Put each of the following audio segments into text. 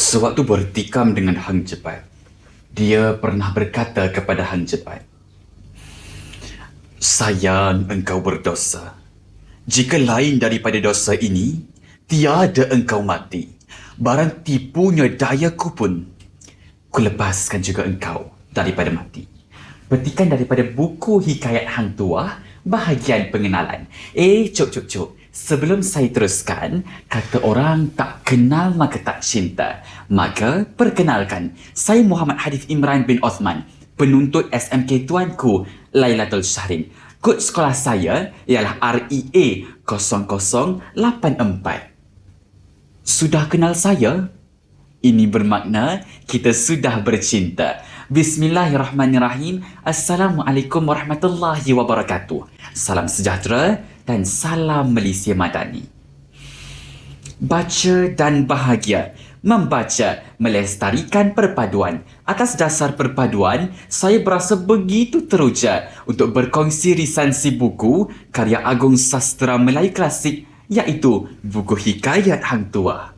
Sewaktu bertikam dengan Hang Jebat, dia pernah berkata kepada Hang Jebat, "Sayang engkau berdosa. Jika lain daripada dosa ini, tiada engkau mati. Barang tipunya dayaku pun, kulepaskan juga engkau daripada mati." Petikan daripada buku Hikayat Hang Tuah, bahagian pengenalan. Cuk. Sebelum saya teruskan, kata orang tak kenal maka tak cinta. Maka, perkenalkan, saya Muhammad Hadif Imran bin Osman, penuntut SMK Tuanku Lailatul Syahrin. Kod sekolah saya ialah REA 0084. Sudah kenal saya? Ini bermakna kita sudah bercinta. Bismillahirrahmanirrahim. Assalamualaikum warahmatullahi wabarakatuh. Salam sejahtera dan salam Malaysia Madani. Baca dan bahagia. Membaca melestarikan perpaduan. Atas dasar perpaduan, saya berasa begitu teruja untuk berkongsi resensi buku karya agung sastra Melayu klasik, iaitu buku Hikayat Hang Tuah.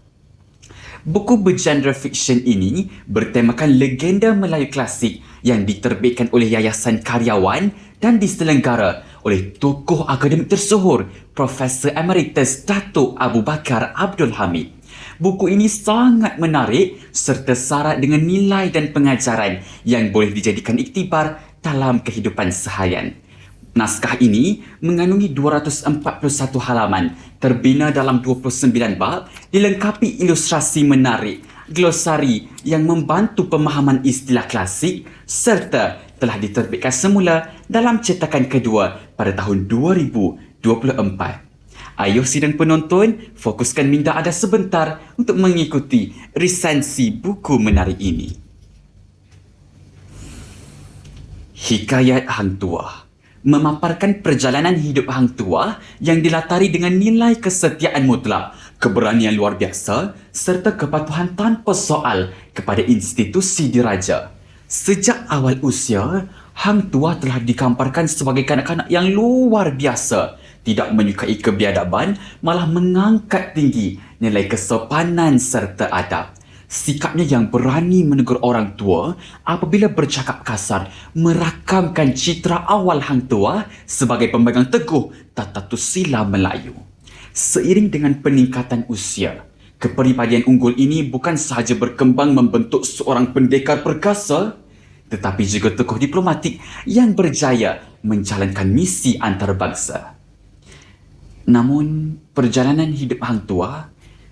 Buku bergenre fiksyen ini bertemakan legenda Melayu klasik yang diterbitkan oleh Yayasan Karyawan dan diselenggara oleh tokoh akademik tersohor Profesor Emeritus Datuk Abu Bakar Abdul Hamid. Buku ini sangat menarik serta syarat dengan nilai dan pengajaran yang boleh dijadikan iktibar dalam kehidupan seharian. Naskah ini mengandungi 241 halaman, terbina dalam 29 bab, dilengkapi ilustrasi menarik, glosari yang membantu pemahaman istilah klasik serta telah diterbitkan semula dalam cetakan kedua pada tahun 2024. Ayuh sidang penonton, fokuskan minda anda sebentar untuk mengikuti resensi buku menarik ini. Hikayat Hang Tuah memaparkan perjalanan hidup Hang Tuah yang dilatari dengan nilai kesetiaan mutlak, keberanian luar biasa serta kepatuhan tanpa soal kepada institusi diraja. Sejak awal usia, Hang Tuah telah digambarkan sebagai kanak-kanak yang luar biasa, tidak menyukai kebiadaban, malah mengangkat tinggi nilai kesopanan serta adab. Sikapnya yang berani menegur orang tua apabila bercakap kasar merakamkan citra awal Hang Tuah sebagai pemegang teguh tata tusila Melayu. Seiring dengan peningkatan usia, kepribadian unggul ini bukan sahaja berkembang membentuk seorang pendekar perkasa, tetapi juga tokoh diplomatik yang berjaya menjalankan misi antarabangsa. Namun, perjalanan hidup Hang Tuah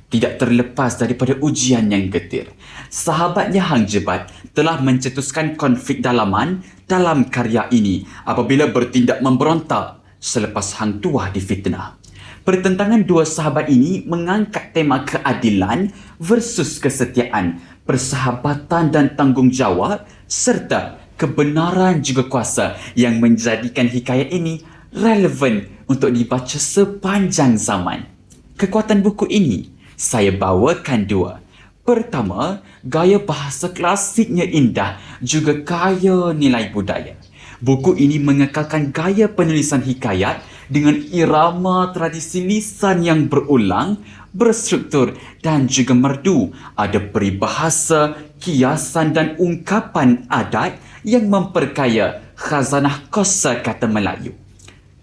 tidak terlepas daripada ujian yang getir. Sahabatnya Hang Jebat telah mencetuskan konflik dalaman dalam karya ini apabila bertindak memberontak selepas Hang Tuah difitnah. Pertentangan dua sahabat ini mengangkat tema keadilan versus kesetiaan, persahabatan dan tanggungjawab serta kebenaran juga kuasa yang menjadikan hikayat ini relevan untuk dibaca sepanjang zaman. Kekuatan buku ini saya bawakan dua. Pertama, gaya bahasa klasiknya indah, juga kaya nilai budaya. Buku ini mengekalkan gaya penulisan hikayat dengan irama tradisi lisan yang berulang, berstruktur dan juga merdu. Ada peribahasa, kiasan dan ungkapan adat yang memperkaya khazanah kosakata Melayu.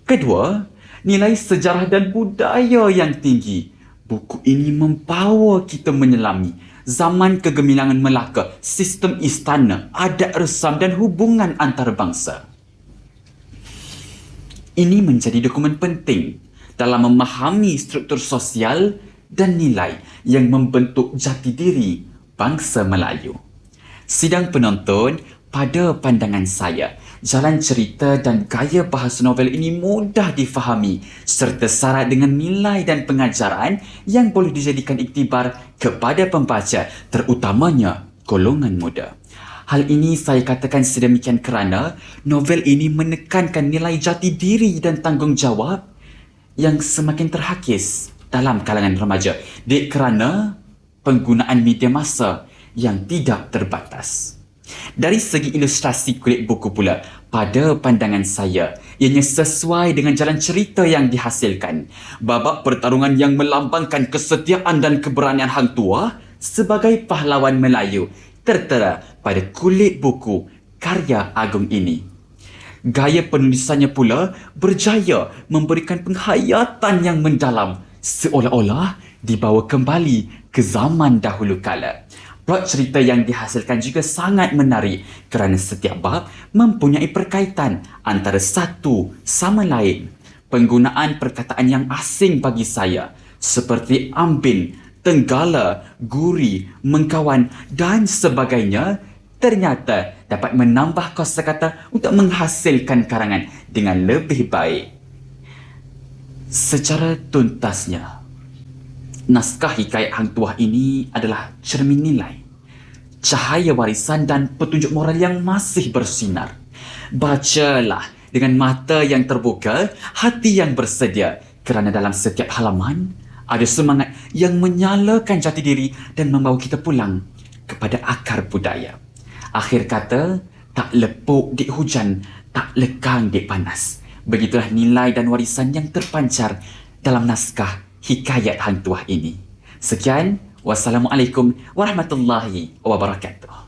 Kedua, nilai sejarah dan budaya yang tinggi. Buku ini membawa kita menyelami zaman kegemilangan Melaka, sistem istana, adat resam dan hubungan antarabangsa. Ini menjadi dokumen penting dalam memahami struktur sosial dan nilai yang membentuk jati diri bangsa Melayu. Sidang penonton, pada pandangan saya, jalan cerita dan gaya bahasa novel ini mudah difahami serta syarat dengan nilai dan pengajaran yang boleh dijadikan iktibar kepada pembaca, terutamanya golongan muda. Hal ini saya katakan sedemikian kerana novel ini menekankan nilai jati diri dan tanggungjawab yang semakin terhakis dalam kalangan remaja kerana penggunaan media massa yang tidak terbatas. Dari segi ilustrasi kulit buku pula, pada pandangan saya, ianya sesuai dengan jalan cerita yang dihasilkan. Babak pertarungan yang melambangkan kesetiaan dan keberanian Hang Tuah sebagai pahlawan Melayu tertera pada kulit buku karya agung ini. Gaya penulisannya pula berjaya memberikan penghayatan yang mendalam, seolah-olah dibawa kembali ke zaman dahulu kala. Plot cerita yang dihasilkan juga sangat menarik kerana setiap bab mempunyai perkaitan antara satu sama lain. Penggunaan perkataan yang asing bagi saya seperti ambin, tenggala, guri, mengkawan dan sebagainya ternyata dapat menambah kosakata untuk menghasilkan karangan dengan lebih baik. Secara tuntasnya, naskah hikayat Hang Tuah ini adalah cermin nilai, cahaya warisan dan petunjuk moral yang masih bersinar. Bacalah dengan mata yang terbuka, hati yang bersedia, kerana dalam setiap halaman ada semangat yang menyalakan jati diri dan membawa kita pulang kepada akar budaya. Akhir kata, tak lepuk di hujan, tak lekang di panas. Begitulah nilai dan warisan yang terpancar dalam naskah hikayat Hang Tuah ini. Sekian, wassalamualaikum warahmatullahi wabarakatuh.